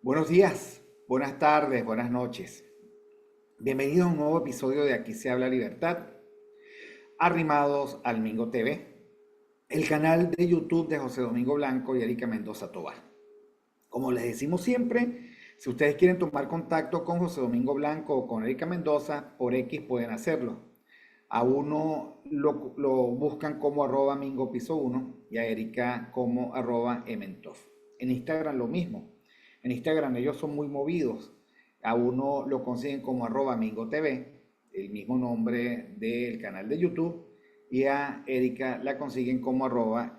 Buenos días, buenas tardes, buenas noches. Bienvenidos a un nuevo episodio de Aquí se habla libertad, arrimados al Mingo TV, el canal de YouTube de José Domingo Blanco y Erika Mendoza Tobar. Como les decimos siempre, si ustedes quieren tomar contacto con José Domingo Blanco o con Erika Mendoza, por X pueden hacerlo. A uno lo buscan como @mingopiso1 y a Erika como @ementov. En Instagram lo mismo. En Instagram ellos son muy movidos. A uno lo consiguen como @mingotv, el mismo nombre del canal de YouTube, y a Erika la consiguen como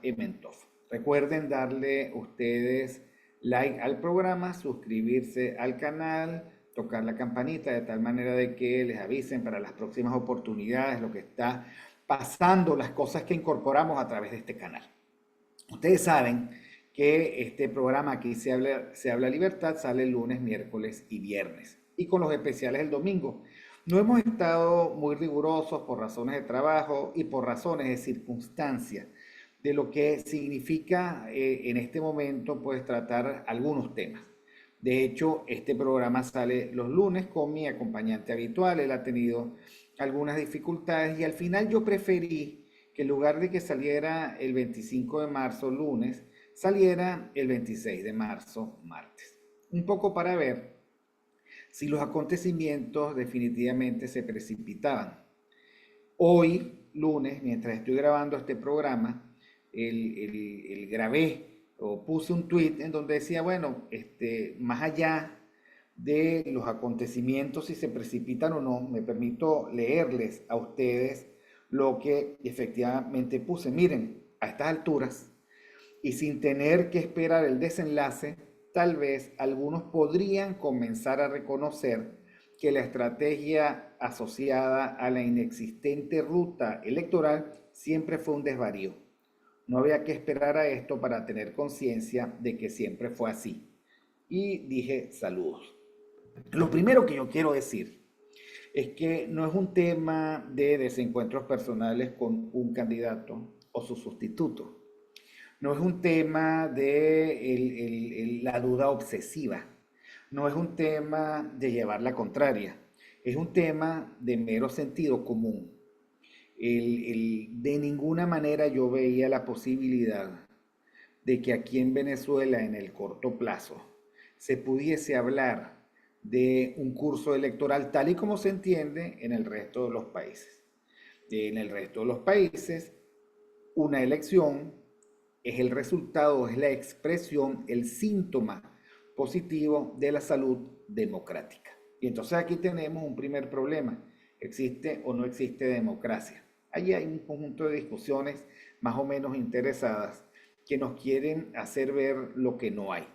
@ementov. Recuerden darle ustedes like al programa, suscribirse al canal, tocar la campanita de tal manera de que les avisen para las próximas oportunidades lo que está pasando, las cosas que incorporamos a través de este canal. Ustedes saben que este programa Aquí se habla libertad sale lunes, miércoles y viernes, y con los especiales el domingo. No hemos estado muy rigurosos por razones de trabajo y por razones de circunstancia de lo que significa en este momento pues tratar algunos temas. De hecho, este programa sale los lunes con mi acompañante habitual. Él ha tenido algunas dificultades y al final yo preferí que en lugar de que saliera el 25 de marzo lunes, saliera el 26 de marzo martes. Un poco para ver si los acontecimientos definitivamente se precipitaban. Hoy, lunes, mientras estoy grabando este programa, el grabé o puse un tweet en donde decía, bueno, más allá de los acontecimientos, si se precipitan o no, me permito leerles a ustedes lo que efectivamente puse. Miren, a estas alturas y sin tener que esperar el desenlace, tal vez algunos podrían comenzar a reconocer que la estrategia asociada a la inexistente ruta electoral siempre fue un desvarío. No había que esperar a esto para tener conciencia de que siempre fue así. Y dije saludos. Lo primero que yo quiero decir es que no es un tema de desencuentros personales con un candidato o su sustituto. No es un tema de la duda obsesiva. No es un tema de llevar la contraria. Es un tema de mero sentido común. De ninguna manera yo veía la posibilidad de que aquí en Venezuela en el corto plazo se pudiese hablar de un curso electoral tal y como se entiende en el resto de los países. En el resto de los países, una elección es el resultado, es la expresión, el síntoma positivo de la salud democrática. Y entonces aquí tenemos un primer problema. ¿Existe o no existe democracia? Allí hay un conjunto de discusiones más o menos interesadas que nos quieren hacer ver lo que no hay.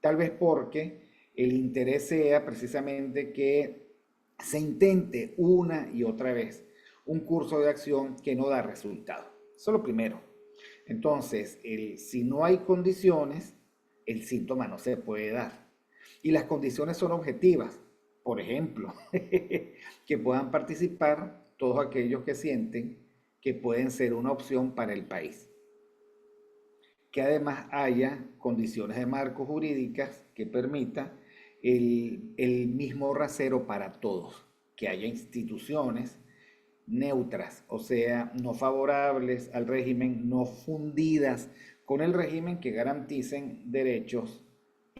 Tal vez porque el interés sea precisamente que se intente una y otra vez un curso de acción que no da resultado. Eso es lo primero. Entonces, si no hay condiciones, el síntoma no se puede dar. Y las condiciones son objetivas. Por ejemplo, que puedan participar todos aquellos que sienten que pueden ser una opción para el país. Que además haya condiciones de marco jurídicas que permita el mismo rasero para todos. Que haya instituciones neutras, o sea, no favorables al régimen, no fundidas con el régimen, que garanticen derechos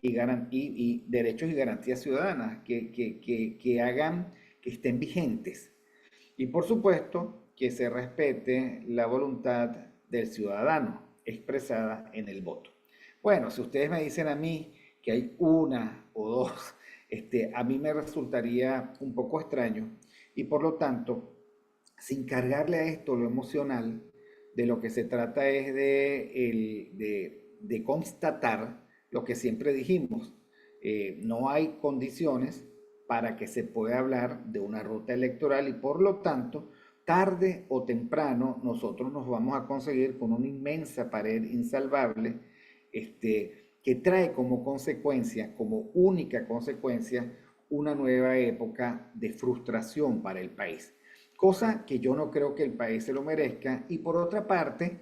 y derechos y garantías ciudadanas, que hagan que estén vigentes. Y por supuesto, que se respete la voluntad del ciudadano expresada en el voto. Bueno, si ustedes me dicen a mí que hay una o dos, a mí me resultaría un poco extraño y por lo tanto sin cargarle a esto lo emocional, de lo que se trata es de constatar lo que siempre dijimos. No hay condiciones para que se pueda hablar de una ruta electoral y por lo tanto, tarde o temprano, nosotros nos vamos a conseguir con una inmensa pared insalvable que trae como consecuencia, como única consecuencia, una nueva época de frustración para el país, cosa que yo no creo que el país se lo merezca. Y por otra parte,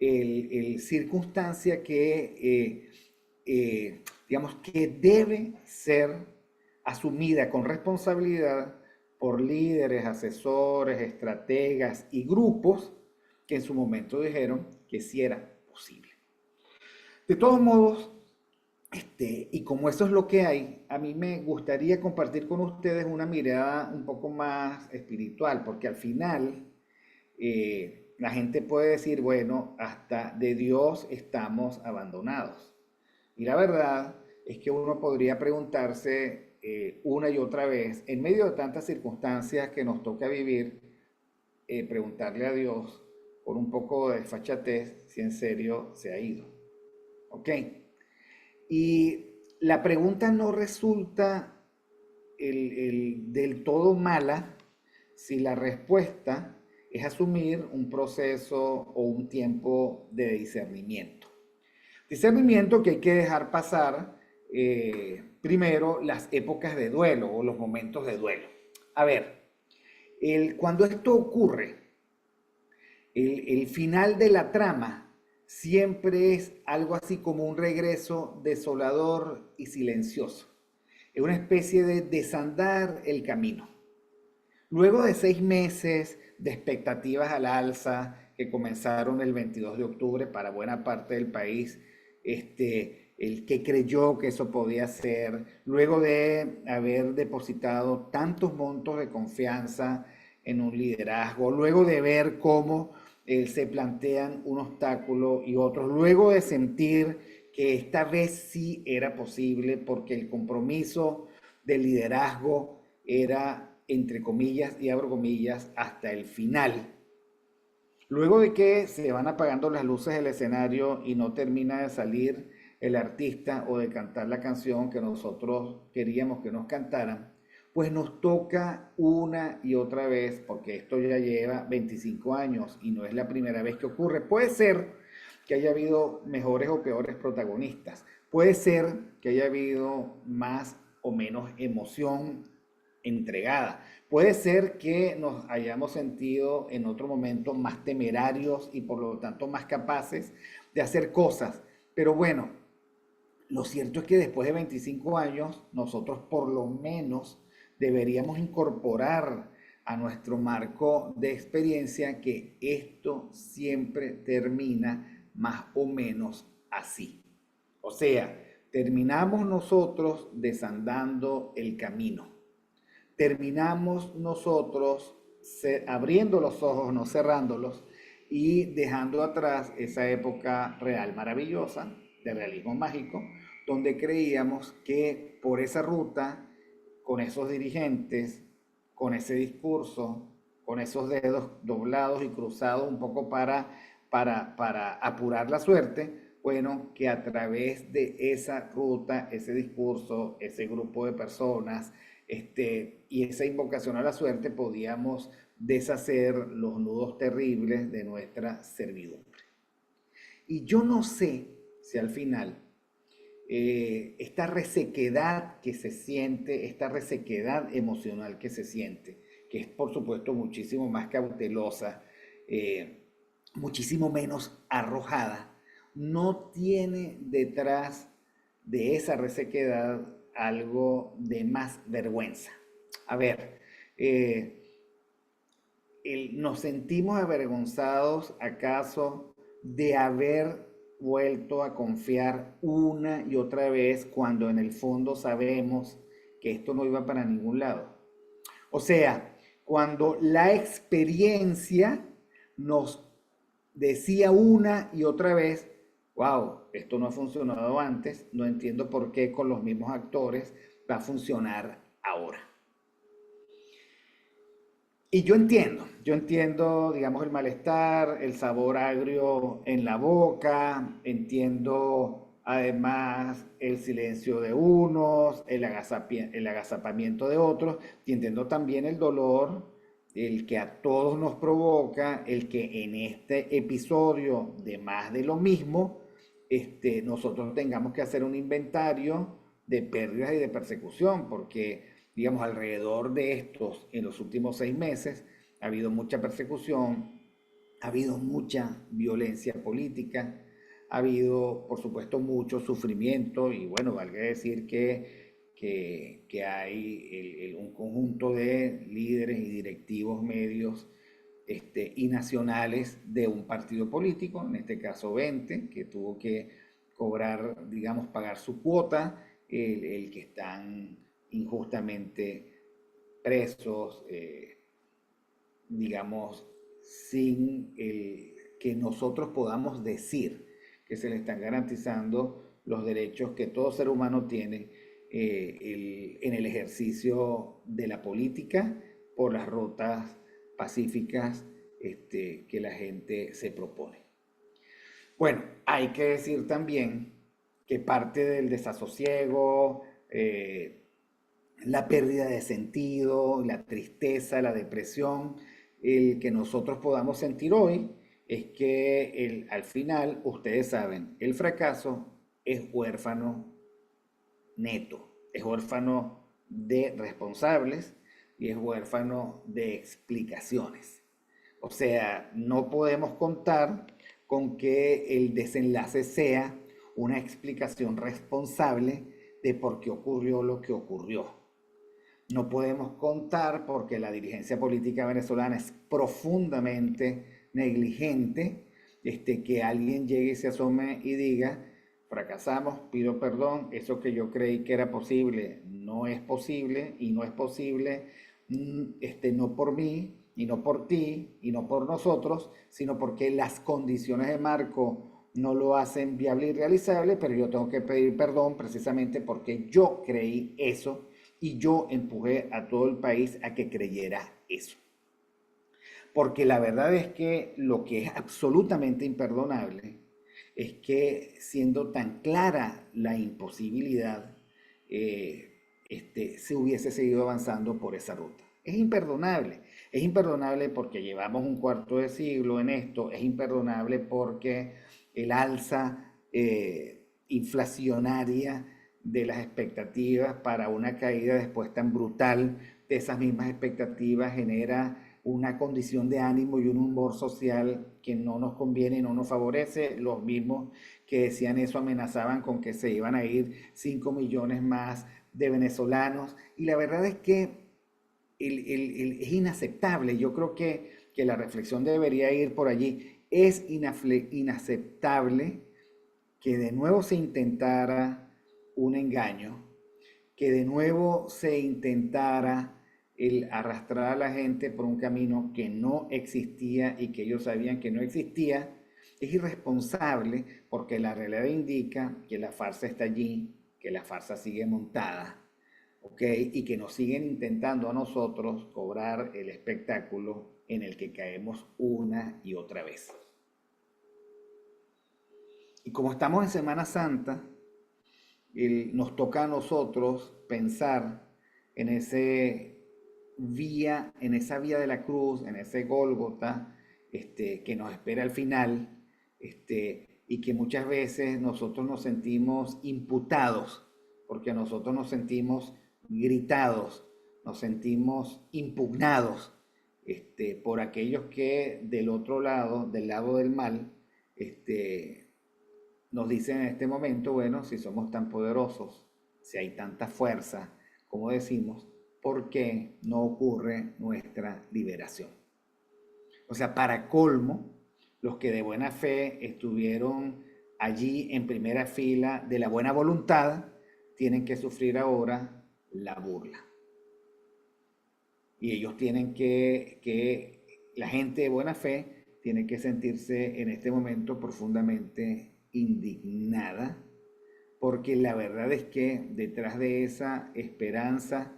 el circunstancia que, digamos, que debe ser asumida con responsabilidad por líderes, asesores, estrategas y grupos que en su momento dijeron que sí era posible. De todos modos, y como eso es lo que hay, a mí me gustaría compartir con ustedes una mirada un poco más espiritual, porque al final la gente puede decir, bueno, hasta de Dios estamos abandonados. Y la verdad es que uno podría preguntarse una y otra vez, en medio de tantas circunstancias que nos toca vivir, preguntarle a Dios por un poco de desfachatez si en serio se ha ido. ¿Ok? Y la pregunta no resulta del todo mala si la respuesta es asumir un proceso o un tiempo de discernimiento. Discernimiento que hay que dejar pasar primero las épocas de duelo o los momentos de duelo. A ver, cuando esto ocurre, el final de la trama siempre es algo así como un regreso desolador y silencioso. Es una especie de desandar el camino. Luego de 6 meses de expectativas al alza que comenzaron el 22 de octubre para buena parte del país, el que creyó que eso podía ser, luego de haber depositado tantos montos de confianza en un liderazgo, luego de ver cómo se plantean un obstáculo y otros, luego de sentir que esta vez sí era posible porque el compromiso del liderazgo era, entre comillas y abro comillas, hasta el final. Luego de que se van apagando las luces del escenario y no termina de salir el artista o de cantar la canción que nosotros queríamos que nos cantaran, pues nos toca una y otra vez, porque esto ya lleva 25 años y no es la primera vez que ocurre. Puede ser que haya habido mejores o peores protagonistas. Puede ser que haya habido más o menos emoción entregada. Puede ser que nos hayamos sentido en otro momento más temerarios y por lo tanto más capaces de hacer cosas. Pero bueno, lo cierto es que después de 25 años, nosotros por lo menos deberíamos incorporar a nuestro marco de experiencia que esto siempre termina más o menos así. O sea, terminamos nosotros desandando el camino. Terminamos nosotros abriendo los ojos, no cerrándolos, y dejando atrás esa época real maravillosa de realismo mágico, donde creíamos que por esa ruta, con esos dirigentes, con ese discurso, con esos dedos doblados y cruzados un poco para apurar la suerte, bueno, que a través de esa ruta, ese discurso, ese grupo de personas, y esa invocación a la suerte podíamos deshacer los nudos terribles de nuestra servidumbre. Y yo no sé si al final esta resequedad que se siente, esta resequedad emocional que se siente, que es por supuesto muchísimo más cautelosa, muchísimo menos arrojada, no tiene detrás de esa resequedad algo de más vergüenza. A ver, ¿nos sentimos avergonzados acaso de haber vuelto a confiar una y otra vez cuando en el fondo sabemos que esto no iba para ningún lado? O sea, cuando la experiencia nos decía una y otra vez, wow, esto no ha funcionado antes, no entiendo por qué con los mismos actores va a funcionar ahora. Y yo entiendo, digamos, el malestar, el sabor agrio en la boca, entiendo además el silencio de unos, el agazapamiento de otros, y entiendo también el dolor, el que a todos nos provoca, el que en este episodio de más de lo mismo, nosotros tengamos que hacer un inventario de pérdidas y de persecución, porque digamos, alrededor de estos, en los últimos 6 meses, ha habido mucha persecución, Ha habido mucha violencia política, ha habido, por supuesto, mucho sufrimiento y bueno, valga decir que hay un conjunto de líderes y directivos medios y nacionales de un partido político, en este caso 20, que tuvo que cobrar, digamos, pagar su cuota, el que están injustamente presos, digamos, sin que nosotros podamos decir que se le están garantizando los derechos que todo ser humano tiene en el ejercicio de la política por las rutas pacíficas que la gente se propone. Bueno, hay que decir también que parte del desasosiego, la pérdida de sentido, la tristeza, la depresión, el que nosotros podamos sentir hoy es que al final, ustedes saben, el fracaso es huérfano neto, es huérfano de responsables y es huérfano de explicaciones. O sea, no podemos contar con que el desenlace sea una explicación responsable de por qué ocurrió lo que ocurrió. No podemos contar porque la dirigencia política venezolana es profundamente negligente, que alguien llegue y se asome y diga, fracasamos, pido perdón, eso que yo creí que era posible no es posible y no es posible, no por mí y no por ti y no por nosotros, sino porque las condiciones de marco no lo hacen viable y realizable, pero yo tengo que pedir perdón precisamente porque yo creí eso y yo empujé a todo el país a que creyera eso. Porque la verdad es que lo que es absolutamente imperdonable es que siendo tan clara la imposibilidad, se hubiese seguido avanzando por esa ruta. Es imperdonable porque llevamos un cuarto de siglo en esto, es imperdonable porque el alza inflacionaria de las expectativas para una caída después tan brutal de esas mismas expectativas genera una condición de ánimo y un humor social que no nos conviene y no nos favorece. Los mismos que decían eso amenazaban con que se iban a ir 5 millones más de venezolanos. Y la verdad es que es inaceptable. Yo creo que la reflexión debería ir por allí. Es inaceptable que de nuevo se intentara un engaño, que de nuevo se intentara el arrastrar a la gente por un camino que no existía y que ellos sabían que no existía. Es irresponsable porque la realidad indica que la farsa está allí, que la farsa sigue montada, ¿ok? Y que nos siguen intentando a nosotros cobrar el espectáculo en el que caemos una y otra vez. Y como estamos en Semana Santa, nos toca a nosotros pensar en en esa vía de la cruz, en ese Gólgota, que nos espera al final, y que muchas veces nosotros nos sentimos imputados, porque nosotros nos sentimos gritados, nos sentimos impugnados, por aquellos que del otro lado, del lado del mal, nos dicen en este momento, bueno, si somos tan poderosos, si hay tanta fuerza, como decimos, ¿por qué no ocurre nuestra liberación? O sea, para colmo, los que de buena fe estuvieron allí en primera fila de la buena voluntad, tienen que sufrir ahora la burla. Y ellos tienen la gente de buena fe tiene que sentirse en este momento profundamente indignada, porque la verdad es que detrás de esa esperanza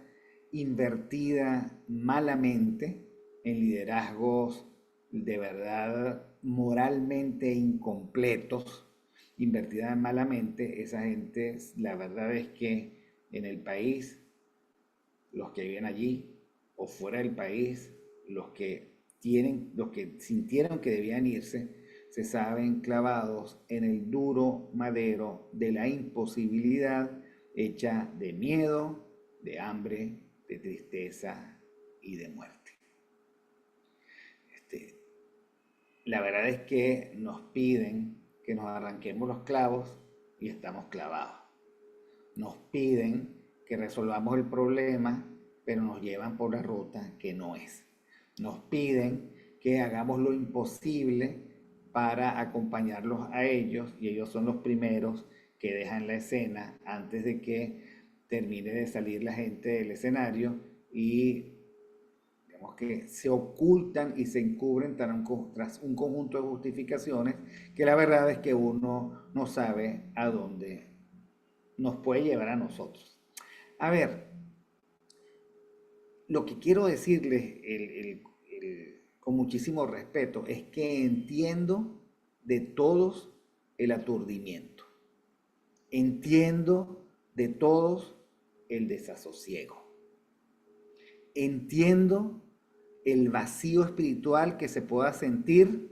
invertida malamente en liderazgos de verdad moralmente incompletos, invertida malamente, esa gente, la verdad es que en el país, los que viven allí o fuera del país, los que sintieron que debían irse, se saben clavados en el duro madero de la imposibilidad hecha de miedo, de hambre, de tristeza y de muerte. Este, la verdad es que nos piden que nos arranquemos los clavos y estamos clavados. Nos piden que resolvamos el problema, pero nos llevan por la ruta que no es. Nos piden que hagamos lo imposible para acompañarlos a ellos y ellos son los primeros que dejan la escena antes de que termine de salir la gente del escenario y digamos que se ocultan y se encubren tras un conjunto de justificaciones que la verdad es que uno no sabe a dónde nos puede llevar a nosotros. A ver, lo que quiero decirles con muchísimo respeto es que entiendo de todos el aturdimiento, entiendo de todos el desasosiego, entiendo el vacío espiritual que se pueda sentir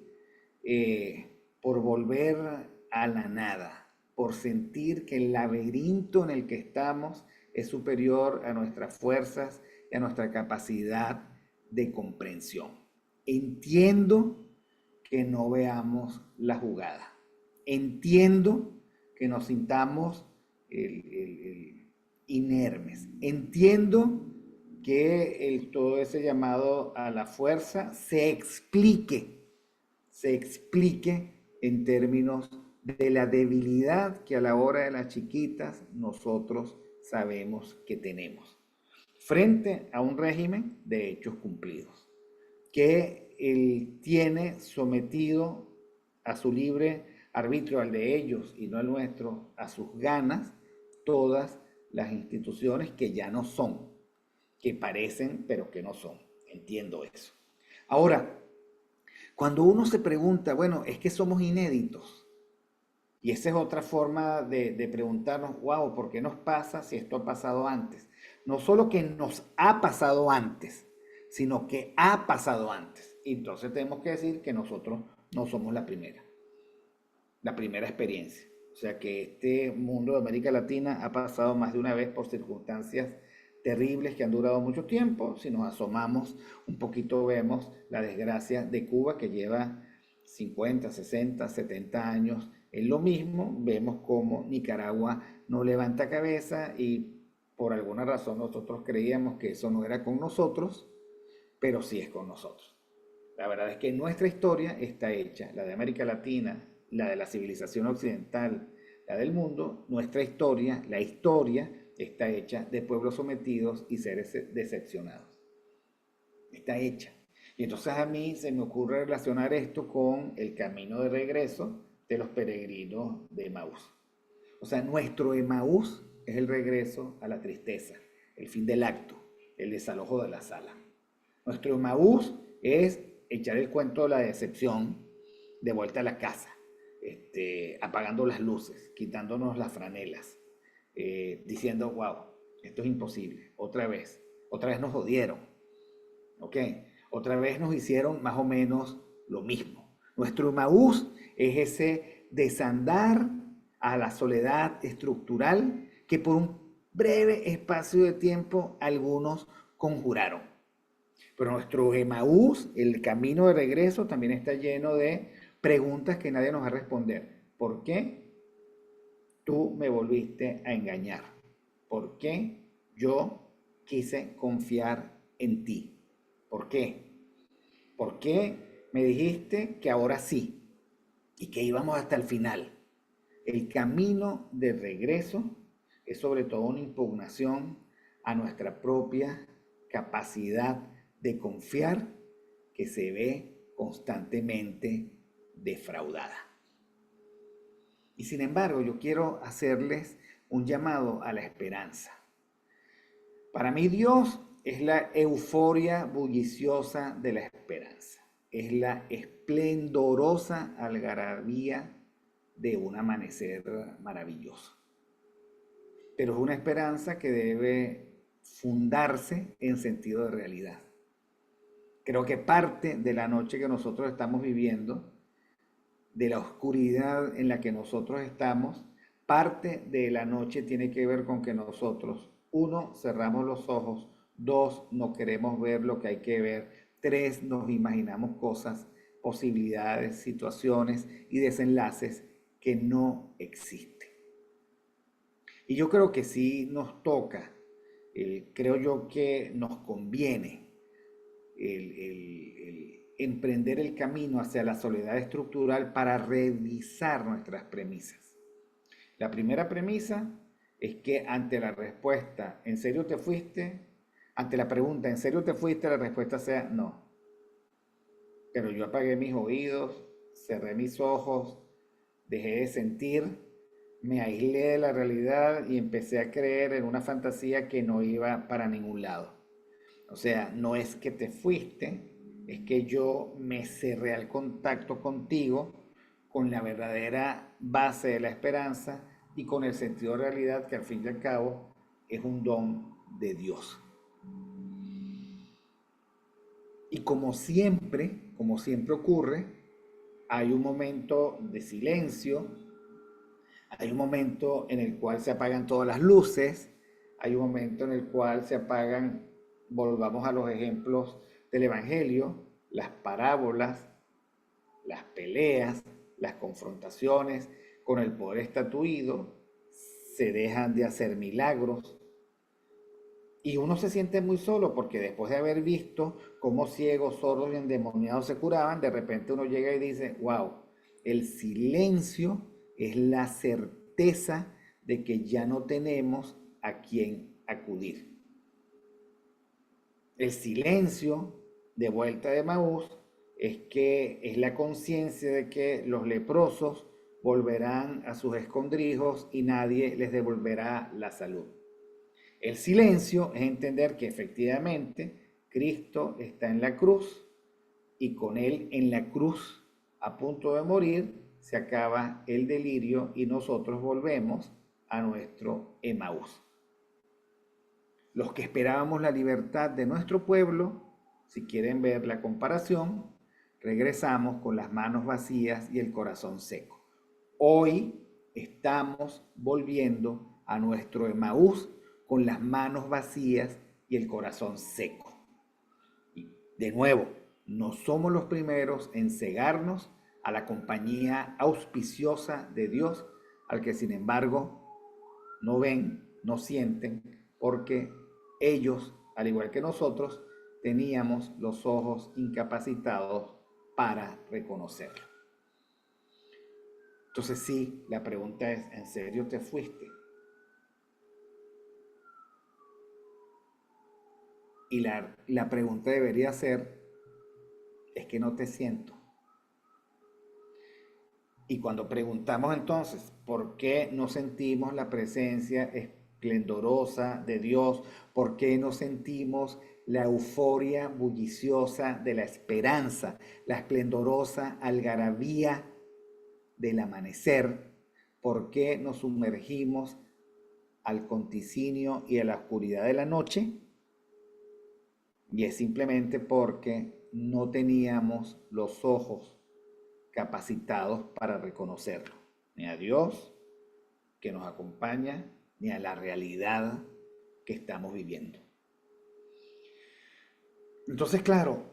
por volver a la nada, por sentir que el laberinto en el que estamos es superior a nuestras fuerzas y a nuestra capacidad de comprensión. Entiendo que no veamos la jugada. Entiendo que nos sintamos inermes. Entiendo que todo ese llamado a la fuerza se explique en términos de la debilidad que a la hora de las chiquitas nosotros sabemos que tenemos, frente a un régimen de hechos cumplidos, que él tiene sometido a su libre arbitrio, al de ellos y no al nuestro, a sus ganas, todas las instituciones que ya no son, que parecen pero que no son. Entiendo eso. Ahora, cuando uno se pregunta, bueno, es que somos inéditos, y esa es otra forma de preguntarnos, wow, ¿por qué nos pasa si esto ha pasado antes? No solo que nos ha pasado antes, sino que ha pasado antes. Y entonces tenemos que decir que nosotros no somos la primera experiencia. O sea que este mundo de América Latina ha pasado más de una vez por circunstancias terribles que han durado mucho tiempo. Si nos asomamos un poquito vemos la desgracia de Cuba, que lleva 50, 60, 70 años en lo mismo. Vemos cómo Nicaragua no levanta cabeza y por alguna razón nosotros creíamos que eso no era con nosotros, pero sí es con nosotros. La verdad es que nuestra historia está hecha, la de América Latina, la de la civilización occidental, la del mundo, nuestra historia, la historia está hecha de pueblos sometidos y seres decepcionados. Está hecha. Y entonces a mí se me ocurre relacionar esto con el camino de regreso de los peregrinos de Emaús. O sea, nuestro Emaús es el regreso a la tristeza, el fin del acto, el desalojo de la sala. Nuestro Emaús es echar el cuento de la decepción de vuelta a la casa, apagando las luces, quitándonos las franelas, diciendo, wow, esto es imposible, otra vez nos jodieron, ¿ok? Otra vez nos hicieron más o menos lo mismo. Nuestro Emaús es ese desandar a la soledad estructural que por un breve espacio de tiempo algunos conjuraron. Pero nuestro Emaús, el camino de regreso, también está lleno de preguntas que nadie nos va a responder. ¿Por qué tú me volviste a engañar? ¿Por qué yo quise confiar en ti? ¿Por qué? ¿Por qué me dijiste que ahora sí y que íbamos hasta el final? El camino de regreso es sobre todo una impugnación a nuestra propia capacidad de confiar, que se ve constantemente defraudada. Y sin embargo, yo quiero hacerles un llamado a la esperanza. Para mí Dios es la euforia bulliciosa de la esperanza. Es la esplendorosa algarabía de un amanecer maravilloso. Pero es una esperanza que debe fundarse en sentido de realidad. Creo que parte de la noche que nosotros estamos viviendo, de la oscuridad en la que nosotros estamos, parte de la noche tiene que ver con que nosotros, uno, cerramos los ojos, dos, no queremos ver lo que hay que ver, tres, nos imaginamos cosas posibilidades, situaciones y desenlaces que no existen. Y yo creo que sí nos toca, creo yo que nos conviene el emprender el camino hacia la soledad estructural para revisar nuestras premisas. La primera premisa es que ante la respuesta, ¿en serio te fuiste? Ante la pregunta, ¿en serio te fuiste? La respuesta sea no. Pero yo apagué mis oídos, cerré mis ojos, dejé de sentir, me aislé de la realidad y empecé a creer en una fantasía que no iba para ningún lado. O sea, no es que te fuiste, es que yo me cerré al contacto contigo, con la verdadera base de la esperanza y con el sentido de realidad que al fin y al cabo es un don de Dios. Y como siempre ocurre, hay un momento de silencio, hay un momento en el cual se apagan todas las luces, hay un momento en el cual se apagan, volvamos a los ejemplos del Evangelio, las parábolas, las peleas, las confrontaciones con el poder estatuido, se dejan de hacer milagros, y uno se siente muy solo porque después de haber visto cómo ciegos, sordos y endemoniados se curaban, de repente uno llega y dice, wow, el silencio es la certeza de que ya no tenemos a quién acudir. El silencio de vuelta de Maús es la conciencia de que los leprosos volverán a sus escondrijos y nadie les devolverá la salud. El silencio es entender que efectivamente Cristo está en la cruz y con Él en la cruz, a punto de morir, se acaba el delirio y nosotros volvemos a nuestro Emaús. Los que esperábamos la libertad de nuestro pueblo, si quieren ver la comparación, regresamos con las manos vacías y el corazón seco. Hoy estamos volviendo a nuestro Emaús con las manos vacías y el corazón seco. Y de nuevo, no somos los primeros en cegarnos a la compañía auspiciosa de Dios, al que sin embargo no ven, no sienten, porque ellos, al igual que nosotros, teníamos los ojos incapacitados para reconocerlo. Entonces sí, la pregunta es, ¿en serio te fuiste? Y la pregunta debería ser, es que no te siento. Y cuando preguntamos entonces, ¿por qué no sentimos la presencia esplendorosa de Dios? ¿Por qué no sentimos la euforia bulliciosa de la esperanza, la esplendorosa algarabía del amanecer? ¿Por qué nos sumergimos al conticinio y a la oscuridad de la noche? Y es simplemente porque no teníamos los ojos capacitados para reconocerlo, ni a Dios que nos acompaña, ni a la realidad que estamos viviendo. Entonces, claro,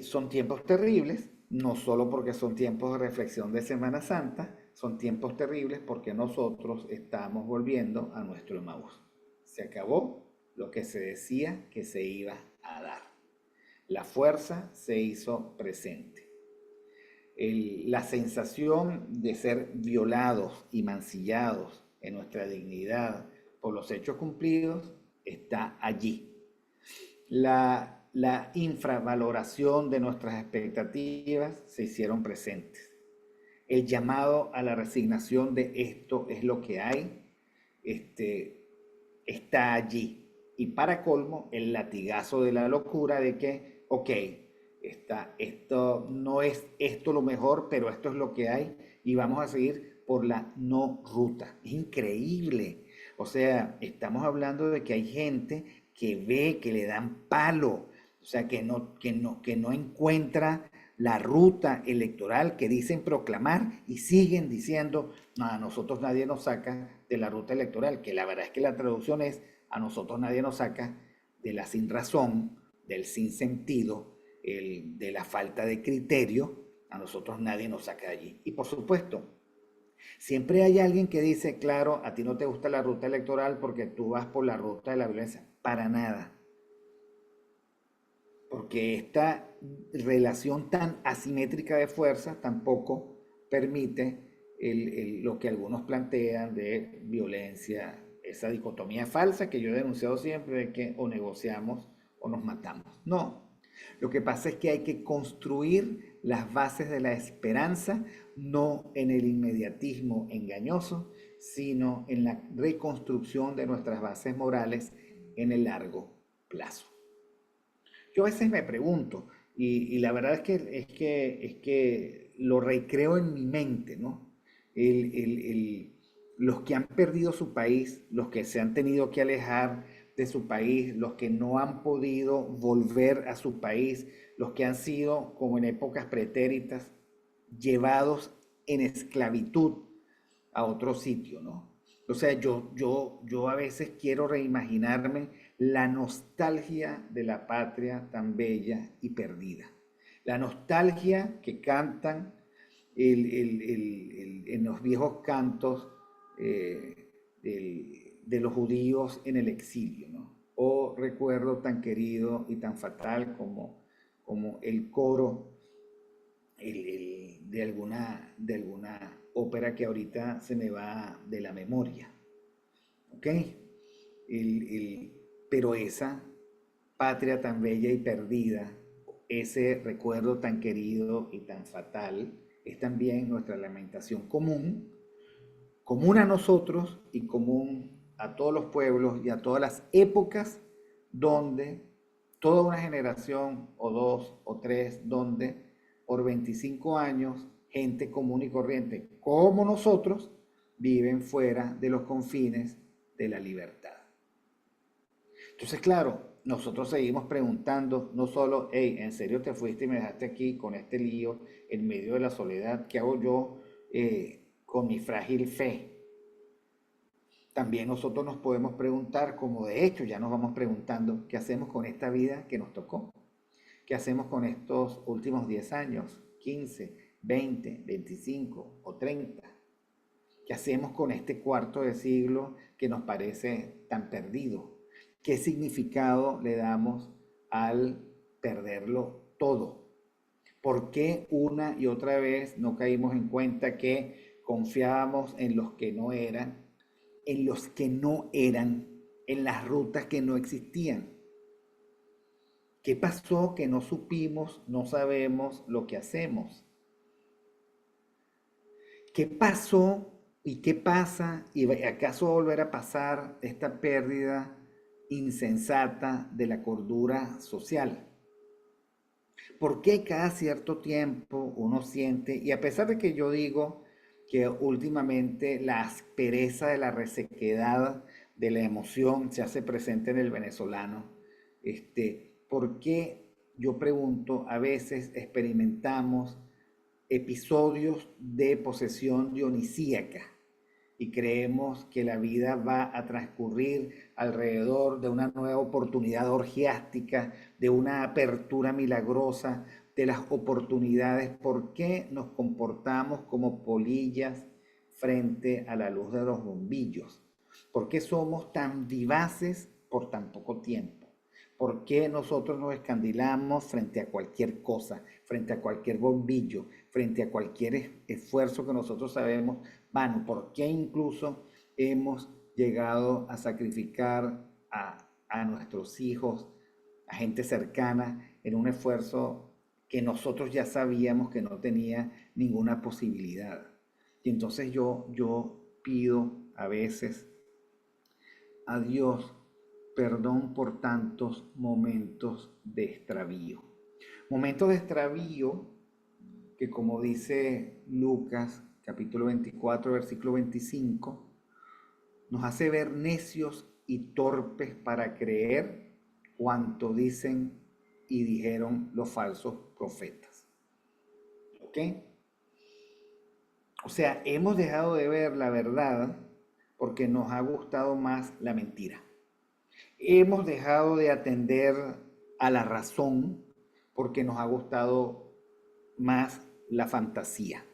son tiempos terribles, no solo porque son tiempos de reflexión de Semana Santa, son tiempos terribles porque nosotros estamos volviendo a nuestro Emaús. Se acabó lo que se decía que se iba a dar. La fuerza se hizo presente. La sensación de ser violados y mancillados en nuestra dignidad por los hechos cumplidos está allí. La infravaloración de nuestras expectativas se hicieron presentes. El llamado a la resignación de esto es lo que hay, está allí. Y para colmo, el latigazo de la locura de que, ok, esto no es esto lo mejor, pero esto es lo que hay y vamos a seguir por la no ruta. Es increíble. O sea, estamos hablando de que hay gente que ve, que le dan palo, o sea, que no encuentra la ruta electoral que dicen proclamar y siguen diciendo, no, a nosotros nadie nos saca de la ruta electoral, que la verdad es que la traducción es, a nosotros nadie nos saca de la sin razón, del sin sentido, de la falta de criterio, a nosotros nadie nos saca de allí. Y por supuesto, siempre hay alguien que dice, claro, a ti no te gusta la ruta electoral porque tú vas por la ruta de la violencia. Para nada. Porque esta relación tan asimétrica de fuerzas tampoco permite lo que algunos plantean de violencia, esa dicotomía falsa que yo he denunciado siempre de que o negociamos o nos matamos. No, lo que pasa es que hay que construir las bases de la esperanza, no en el inmediatismo engañoso, sino en la reconstrucción de nuestras bases morales en el largo plazo. Yo a veces me pregunto, y la verdad es que lo recreo en mi mente, ¿no? Los que han perdido su país, los que se han tenido que alejar de su país, los que no han podido volver a su país, los que han sido, como en épocas pretéritas, llevados en esclavitud a otro sitio, ¿no? O sea, yo a veces quiero reimaginarme la nostalgia de la patria tan bella y perdida. La nostalgia que cantan en los viejos cantos de los judíos en el exilio, ¿no? O recuerdo tan querido y tan fatal como el coro de alguna ópera que ahorita se me va de la memoria. ¿Ok? Pero esa patria tan bella y perdida, ese recuerdo tan querido y tan fatal, es también nuestra lamentación común, común a nosotros y común a todos los pueblos y a todas las épocas donde toda una generación o dos o tres, donde por 25 años gente común y corriente como nosotros viven fuera de los confines de la libertad. Entonces, claro, nosotros seguimos preguntando, no solo, hey, ¿en serio te fuiste y me dejaste aquí con este lío en medio de la soledad? ¿Qué hago yo con mi frágil fe? También nosotros nos podemos preguntar, como de hecho ya nos vamos preguntando, ¿qué hacemos con esta vida que nos tocó? ¿Qué hacemos con estos últimos 10 años, 15, 20, 25 o 30? ¿Qué hacemos con este cuarto de siglo que nos parece tan perdido? ¿Qué significado le damos al perderlo todo? ¿Por qué una y otra vez no caímos en cuenta que confiábamos en los que no eran, en los que no eran, en las rutas que no existían? ¿Qué pasó que no supimos, no sabemos lo que hacemos? ¿Qué pasó y qué pasa y acaso va a volver a pasar esta pérdida insensata de la cordura social? ¿Por qué cada cierto tiempo uno siente, y a pesar de que yo digo que últimamente la aspereza de la resequedad de la emoción se hace presente en el venezolano, ¿por qué, yo pregunto, a veces experimentamos episodios de posesión dionisíaca y creemos que la vida va a transcurrir alrededor de una nueva oportunidad orgiástica, de una apertura milagrosa de las oportunidades? ¿Por qué nos comportamos como polillas frente a la luz de los bombillos? ¿Por qué somos tan vivaces por tan poco tiempo? ¿Por qué nosotros nos escandilamos frente a cualquier cosa, frente a cualquier bombillo, frente a cualquier esfuerzo que nosotros sabemos vano? ¿Por qué incluso hemos llegado a sacrificar a nuestros hijos, a gente cercana, en un esfuerzo que nosotros ya sabíamos que no tenía ninguna posibilidad? Y entonces yo pido a veces a Dios perdón por tantos momentos de extravío. Momentos de extravío que, como dice Lucas capítulo 24, versículo 25, nos hace ver necios y torpes para creer cuanto dicen y dijeron los falsos profetas. ¿Ok? O sea, hemos dejado de ver la verdad porque nos ha gustado más la mentira. Hemos dejado de atender a la razón porque nos ha gustado más la fantasía.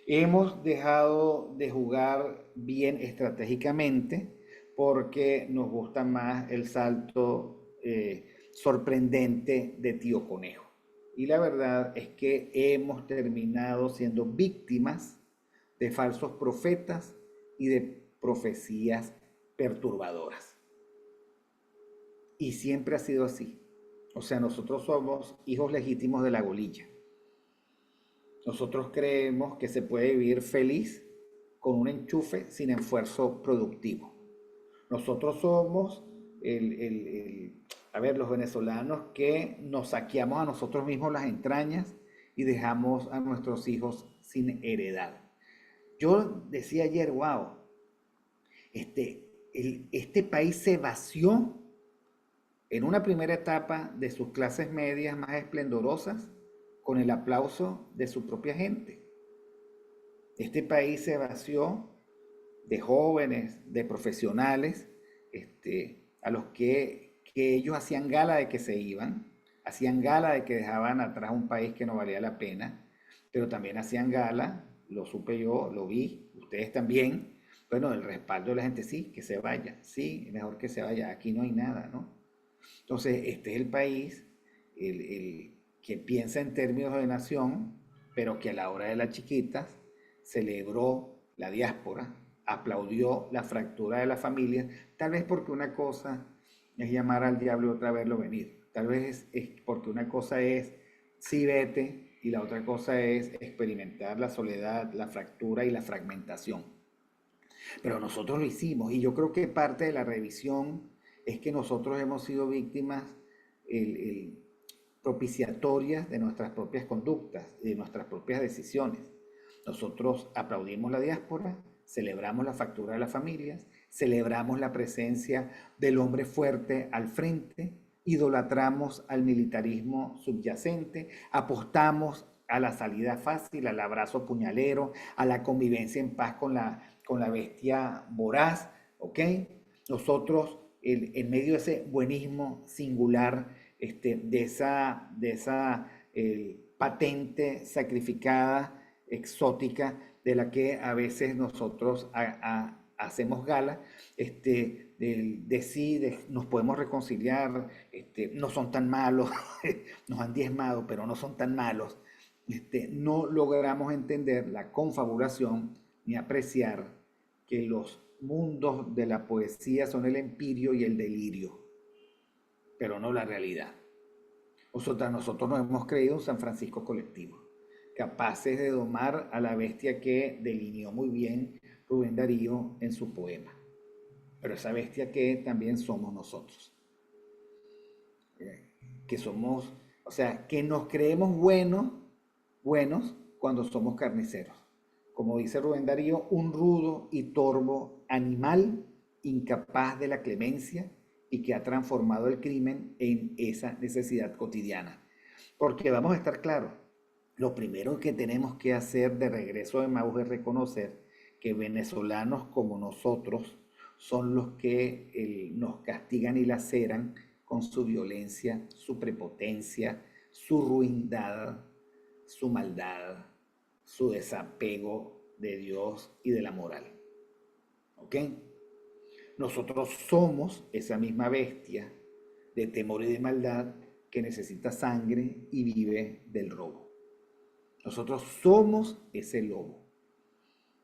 Hemos dejado de jugar bien estratégicamente porque nos gusta más el salto sorprendente de Tío Conejo. Y la verdad es que hemos terminado siendo víctimas de falsos profetas y de profecías perturbadoras. Y siempre ha sido así. O sea, nosotros somos hijos legítimos de la golilla. Nosotros creemos que se puede vivir feliz con un enchufe sin esfuerzo productivo. Nosotros somos los venezolanos que nos saqueamos a nosotros mismos las entrañas y dejamos a nuestros hijos sin heredad. Yo decía ayer, wow, este país se vació en una primera etapa de sus clases medias más esplendorosas con el aplauso de su propia gente. Este país se vació de jóvenes, de profesionales, a los que ellos hacían gala de que se iban, hacían gala de que dejaban atrás un país que no valía la pena, pero también hacían gala, lo supe yo, lo vi, ustedes también, bueno, el respaldo de la gente, sí, que se vaya, sí, mejor que se vaya, aquí no hay nada, ¿no? Entonces, este es el país que piensa en términos de nación, pero que a la hora de las chiquitas celebró la diáspora, aplaudió la fractura de la familia, tal vez porque una cosa es llamar al diablo y otra verlo venir. Tal vez es porque una cosa es sí vete y la otra cosa es experimentar la soledad, la fractura y la fragmentación. Pero nosotros lo hicimos y yo creo que parte de la revisión es que nosotros hemos sido víctimas propiciatorias de nuestras propias conductas y de nuestras propias decisiones. Nosotros aplaudimos la diáspora, celebramos la fractura de las familias, celebramos la presencia del hombre fuerte al frente, idolatramos al militarismo subyacente, apostamos a la salida fácil, al abrazo puñalero, a la convivencia en paz con la bestia voraz, ¿ok? Nosotros, en medio de ese buenismo singular, de esa patente sacrificada, exótica, de la que a veces nosotros hacemos gala, nos podemos reconciliar, no son tan malos, nos han diezmado, pero no son tan malos. No logramos entender la confabulación ni apreciar que los mundos de la poesía son el empirio y el delirio, pero no la realidad. Nosotros nos hemos creído un San Francisco colectivo, capaces de domar a la bestia que delineó muy bien Rubén Darío en su poema. Pero esa bestia que también somos nosotros. Que somos, o sea, que nos creemos buenos cuando somos carniceros. Como dice Rubén Darío, un rudo y torvo animal incapaz de la clemencia y que ha transformado el crimen en esa necesidad cotidiana. Porque vamos a estar claros, lo primero que tenemos que hacer de regreso de Maus es reconocer que venezolanos como nosotros son los que nos castigan y laceran con su violencia, su prepotencia, su ruindad, su maldad, su desapego de Dios y de la moral. ¿Ok? Nosotros somos esa misma bestia de temor y de maldad que necesita sangre y vive del robo. Nosotros somos ese lobo,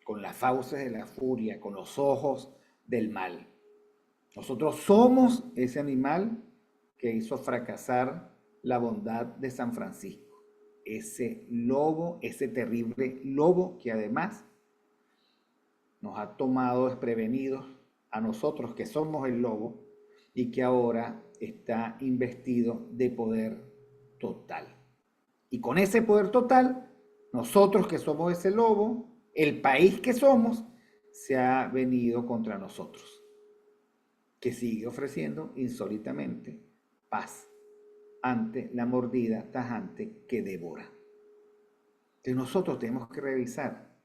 con las fauces de la furia, con los ojos del mal. Nosotros somos ese animal que hizo fracasar la bondad de San Francisco. Ese lobo, ese terrible lobo que además nos ha tomado desprevenidos a nosotros que somos el lobo y que ahora está investido de poder total. Y con ese poder total, nosotros que somos ese lobo, el país que somos, se ha venido contra nosotros, que sigue ofreciendo insólitamente paz ante la mordida tajante que devora. Entonces nosotros tenemos que revisar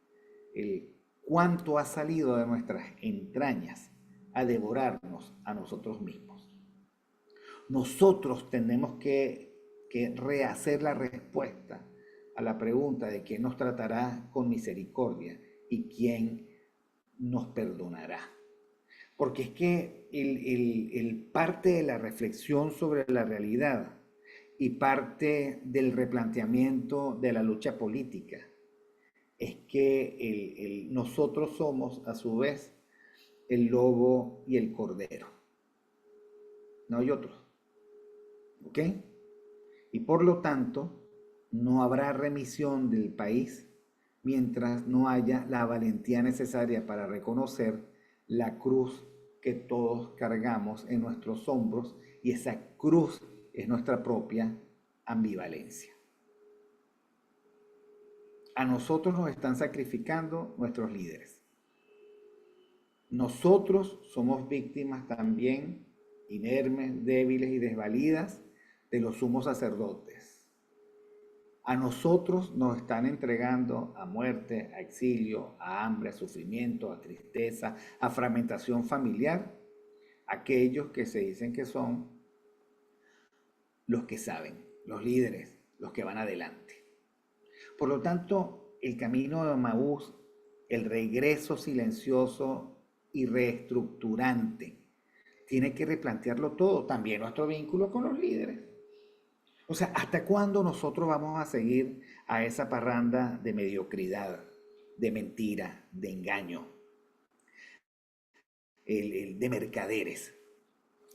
cuánto ha salido de nuestras entrañas a devorarnos a nosotros mismos. Nosotros tenemos que que rehacer la respuesta a la pregunta de quién nos tratará con misericordia y quién nos perdonará. Porque es que el parte de la reflexión sobre la realidad y parte del replanteamiento de la lucha política es que nosotros somos a su vez el lobo y el cordero. No hay otros. ¿Ok? Y por lo tanto, no habrá remisión del país mientras no haya la valentía necesaria para reconocer la cruz que todos cargamos en nuestros hombros, y esa cruz es nuestra propia ambivalencia. A nosotros nos están sacrificando nuestros líderes. Nosotros somos víctimas también, inermes, débiles y desvalidas, de los sumos sacerdotes. A nosotros nos están entregando a muerte, a exilio, a hambre, a sufrimiento, a tristeza, a fragmentación familiar, aquellos que se dicen que son los que saben, los líderes, los que van adelante. Por lo tanto, el camino de Emaús, el regreso silencioso y reestructurante, tiene que replantearlo todo, también nuestro vínculo con los líderes. O sea, ¿hasta cuándo nosotros vamos a seguir a esa parranda de mediocridad, de mentira, de engaño, de mercaderes?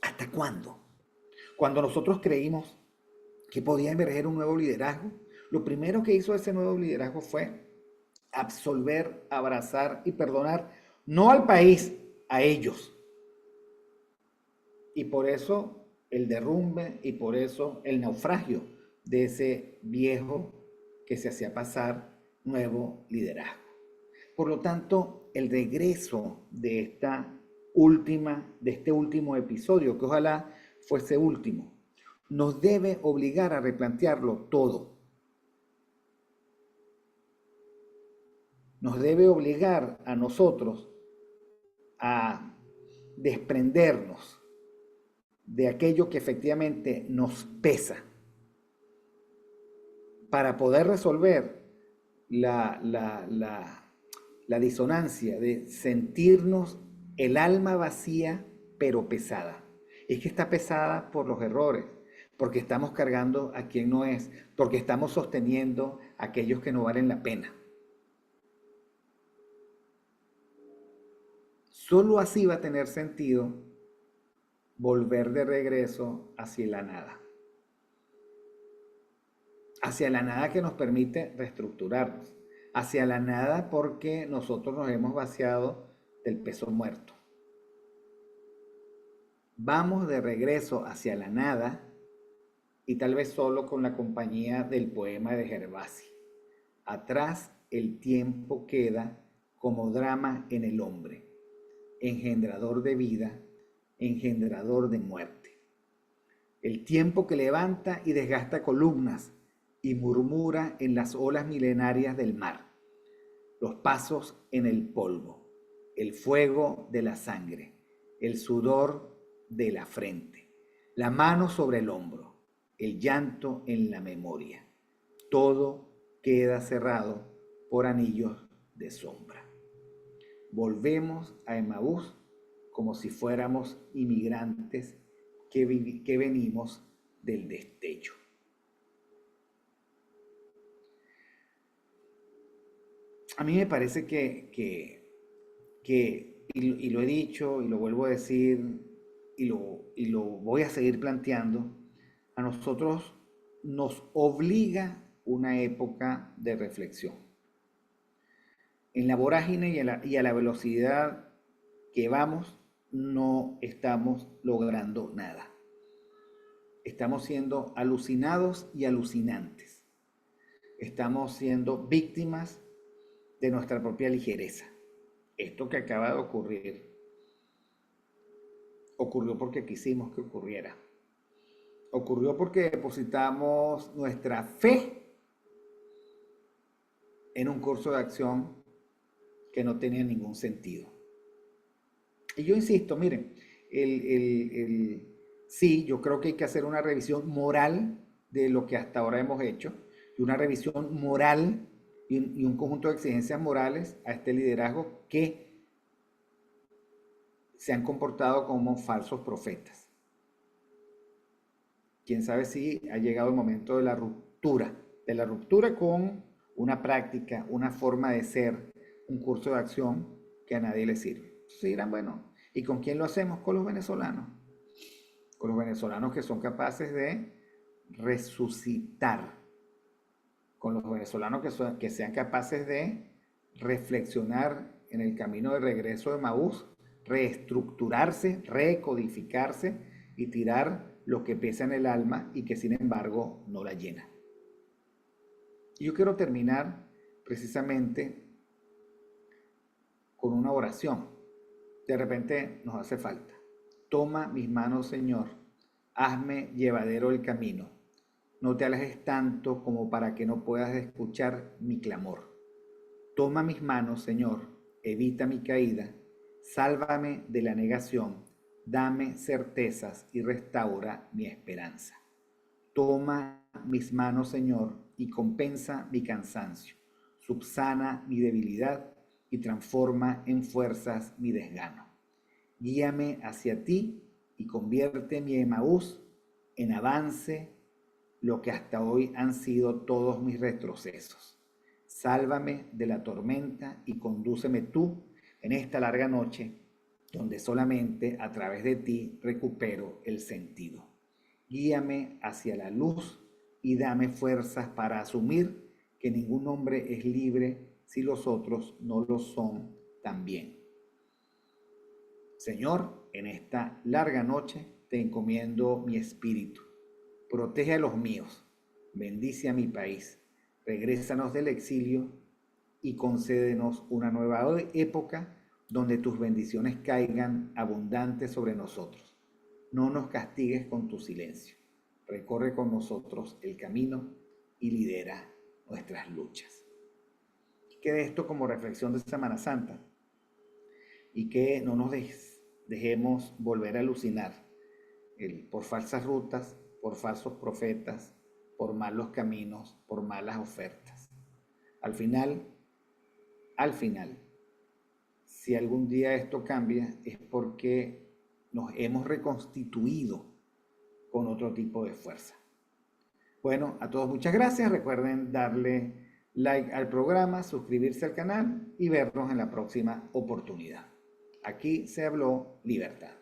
¿Hasta cuándo? Cuando nosotros creímos que podía emerger un nuevo liderazgo, lo primero que hizo ese nuevo liderazgo fue absolver, abrazar y perdonar, no al país, a ellos. Y por eso el derrumbe y por eso el naufragio de ese viejo que se hacía pasar nuevo liderazgo. Por lo tanto, el regreso de este último episodio, que ojalá fuese último, nos debe obligar a replantearlo todo. Nos debe obligar a nosotros a desprendernos de aquello que efectivamente nos pesa para poder resolver la disonancia de sentirnos el alma vacía pero pesada. Es que está pesada por los errores, porque estamos cargando a quien no es, porque estamos sosteniendo a aquellos que no valen la pena. Solo así va a tener sentido volver de regreso hacia la nada. Hacia la nada que nos permite reestructurarnos. Hacia la nada porque nosotros nos hemos vaciado del peso muerto. Vamos de regreso hacia la nada y tal vez solo con la compañía del poema de Gervasi. Atrás el tiempo queda como drama en el hombre, engendrador de vida, engendrador de muerte. El tiempo que levanta y desgasta columnas y murmura en las olas milenarias del mar, los pasos en el polvo, el fuego de la sangre, el sudor de la frente, la mano sobre el hombro, el llanto en la memoria. Todo queda cerrado por anillos de sombra. Volvemos a Emaús como si fuéramos inmigrantes que venimos del destello. A mí me parece y lo he dicho y lo vuelvo a decir y lo voy a seguir planteando, a nosotros nos obliga una época de reflexión. En la vorágine y a la velocidad que vamos, no estamos logrando nada. Estamos siendo alucinados y alucinantes. Estamos siendo víctimas de nuestra propia ligereza. Esto que acaba de ocurrir, ocurrió porque quisimos que ocurriera. Ocurrió porque depositamos nuestra fe en un curso de acción que no tenía ningún sentido. Y yo insisto, miren, sí, yo creo que hay que hacer una revisión moral de lo que hasta ahora hemos hecho y una revisión moral y un conjunto de exigencias morales a este liderazgo que se han comportado como falsos profetas. Quién sabe si ha llegado el momento de la ruptura con una práctica, una forma de ser, un curso de acción que a nadie le sirve. Entonces dirán, bueno, ¿y con quién lo hacemos? Con los venezolanos. Con los venezolanos que son capaces de resucitar. Con los venezolanos que sean capaces de reflexionar en el camino de regreso de Maús, reestructurarse, recodificarse y tirar lo que pesa en el alma y que sin embargo no la llena. Y yo quiero terminar precisamente con una oración. De repente nos hace falta. Toma mis manos, Señor, hazme llevadero el camino. No te alejes tanto como para que no puedas escuchar mi clamor. Toma mis manos, Señor, evita mi caída, sálvame de la negación, dame certezas y restaura mi esperanza. Toma mis manos, Señor, y compensa mi cansancio, subsana mi debilidad y transforma en fuerzas mi desgano. Guíame hacia ti y convierte mi Emaús en avance, lo que hasta hoy han sido todos mis retrocesos. Sálvame de la tormenta y condúceme tú en esta larga noche, donde solamente a través de ti recupero el sentido. Guíame hacia la luz y dame fuerzas para asumir que ningún hombre es libre si los otros no lo son también. Señor, en esta larga noche te encomiendo mi espíritu. Protege a los míos, bendice a mi país, regrésanos del exilio y concédenos una nueva época donde tus bendiciones caigan abundantes sobre nosotros. No nos castigues con tu silencio. Recorre con nosotros el camino y lidera nuestras luchas. Quede esto como reflexión de Semana Santa y que no nos dejemos volver a alucinar por falsas rutas, por falsos profetas, por malos caminos, por malas ofertas. Al final, si algún día esto cambia, es porque nos hemos reconstituido con otro tipo de fuerza. Bueno, a todos muchas gracias. Recuerden darle like al programa, suscribirse al canal y vernos en la próxima oportunidad. Aquí se habló libertad.